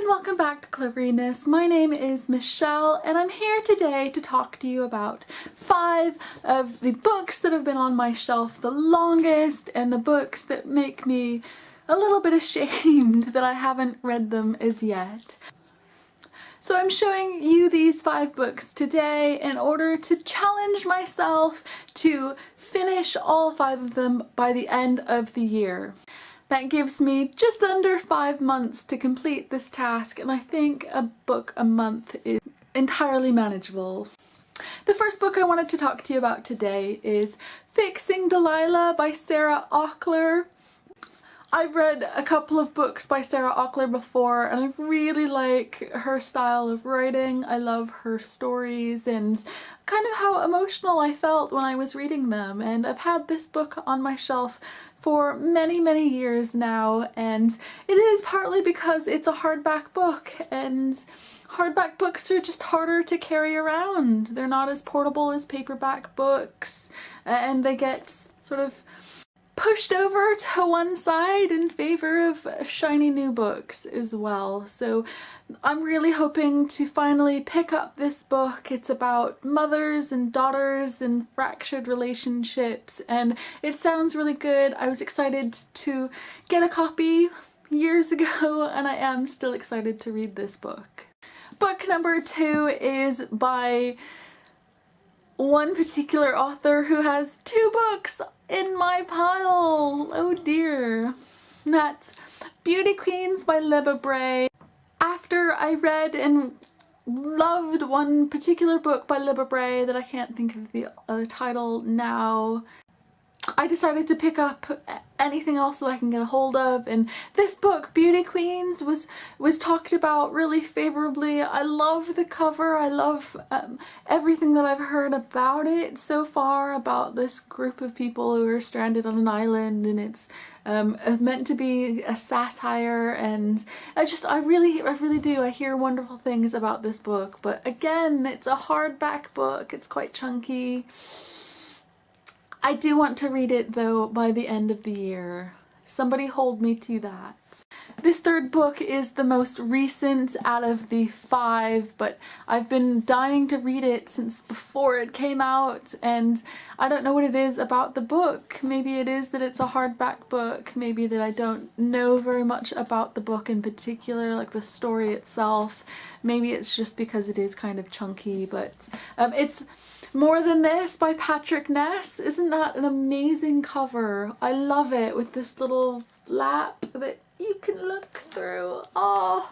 and welcome back to Cleveriness. My name is Michelle and I'm here today to talk to you about 5 of the books that have been on my shelf the longest and the books that make me a little bit ashamed that I haven't read them as yet. So I'm showing you these 5 books today in order to challenge myself to finish all 5 of them by the end of the year. That gives me just under 5 months to complete this task, and I think a book a month is entirely manageable. The first book I wanted to talk to you about today is Fixing Delilah by Sarah Auchler. I've read a couple of books by Sarah Auchler before and I really like her style of writing. I love her stories and kind of how emotional I felt when I was reading them, and I've had this book on my shelf for many years now, and it is partly because it's a hardback book, and hardback books are just harder to carry around. They're not as portable as paperback books, and they get sort of pushed over to one side in favor of shiny new books as well. So I'm really hoping to finally pick up this book. It's about mothers and daughters and fractured relationships, and it sounds really good. I was excited to get a copy years ago and I am still excited to read this book. Book number 2 is by one particular author who has 2 books in my pile. Oh dear. That's Beauty Queens by Libba Bray. After I read and loved one particular book by Libba Bray that I can't think of the title now, I decided to pick up anything else that I can get a hold of, and this book, Beauty Queens, was talked about really favorably. I love the cover. I love everything that I've heard about it so far, about this group of people who are stranded on an island, and it's meant to be a satire, and I really do. I hear wonderful things about this book, but again, it's a hardback book. It's quite chunky. I do want to read it though by the end of the year. Somebody hold me to that. This third book is the most recent out of the 5, but I've been dying to read it since before it came out, and I don't know what it is about the book. Maybe it is that it's a hardback book, maybe that I don't know very much about the book in particular, like the story itself. Maybe it's just because it is kind of chunky, but it's More Than This by Patrick Ness. Isn't that an amazing cover? I love it, with this little flap that you can look through. Oh,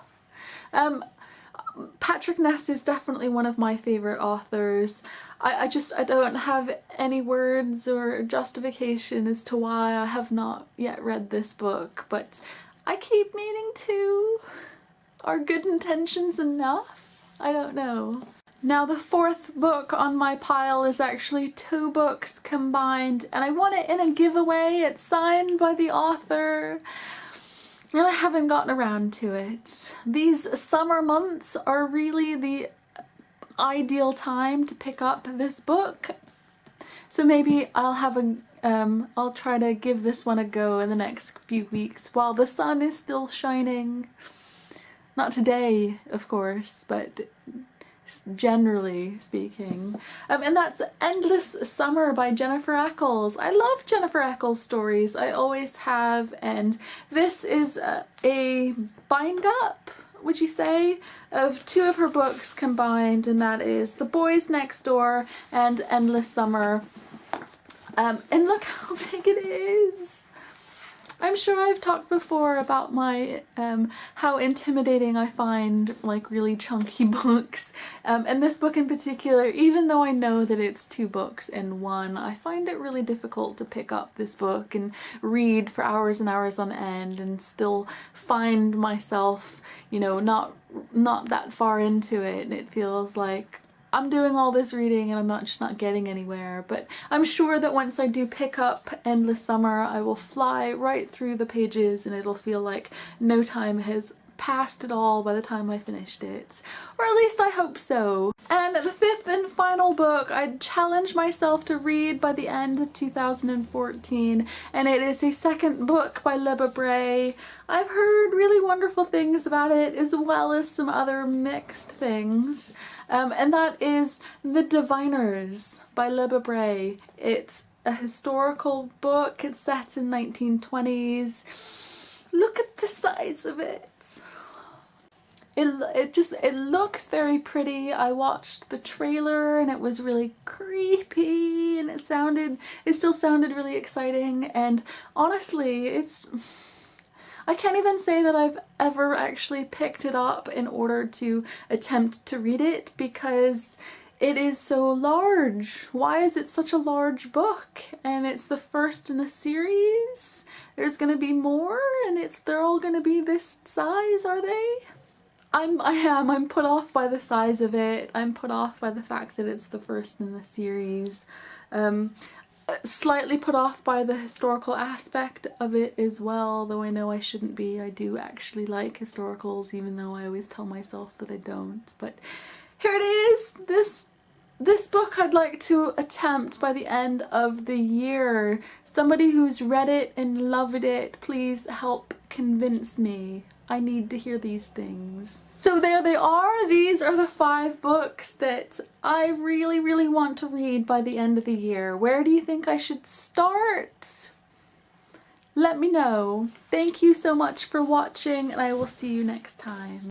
Patrick Ness is definitely one of my favorite authors. I don't have any words or justification as to why I have not yet read this book, but I keep meaning to. Are good intentions enough? I don't know. Now the 4th book on my pile is actually 2 books combined, and I want it in a giveaway. It's signed by the author, and I haven't gotten around to it. These summer months are really the ideal time to pick up this book, so maybe I'll have I'll try to give this one a go in the next few weeks while the sun is still shining. Not today, of course, but generally speaking. And that's Endless Summer by Jennifer Eccles. I love Jennifer Eccles stories. I always have, and this is a bind-up, would you say, of 2 of her books combined, and that is The Boys Next Door and Endless Summer. And look how big it is! I'm sure I've talked before about my how intimidating I find like really chunky books, and this book in particular, even though I know that it's 2 books in one, I find it really difficult to pick up this book and read for hours and hours on end and still find myself, you know, not that far into it, and it feels like I'm doing all this reading and I'm just not getting anywhere. But I'm sure that once I do pick up Endless Summer, I will fly right through the pages and it'll feel like no time has past it all by the time I finished it. Or at least I hope so. And the fifth and final book I'd challenge myself to read by the end of 2014, and it is a second book by Libba Bray. I've heard really wonderful things about it, as well as some other mixed things. And that is The Diviners by Libba Bray. It's a historical book. It's set in 1920s. Look at the size of it. It looks very pretty. I watched the trailer and it was really creepy, and it still sounded really exciting, and honestly, I can't even say that I've ever actually picked it up in order to attempt to read it, because it is so large. Why is it such a large book? And it's the first in a series. There's gonna be more, and they're all gonna be this size, are they? I'm put off by the size of it. I'm put off by the fact that it's the first in the series. Slightly put off by the historical aspect of it as well, though I know I shouldn't be. I do actually like historicals, even though I always tell myself that I don't. But here it is. This book I'd like to attempt by the end of the year. Somebody who's read it and loved it, please help convince me. I need to hear these things. So there they are. These are the 5 books that I really, really want to read by the end of the year. Where do you think I should start? Let me know. Thank you so much for watching, and I will see you next time.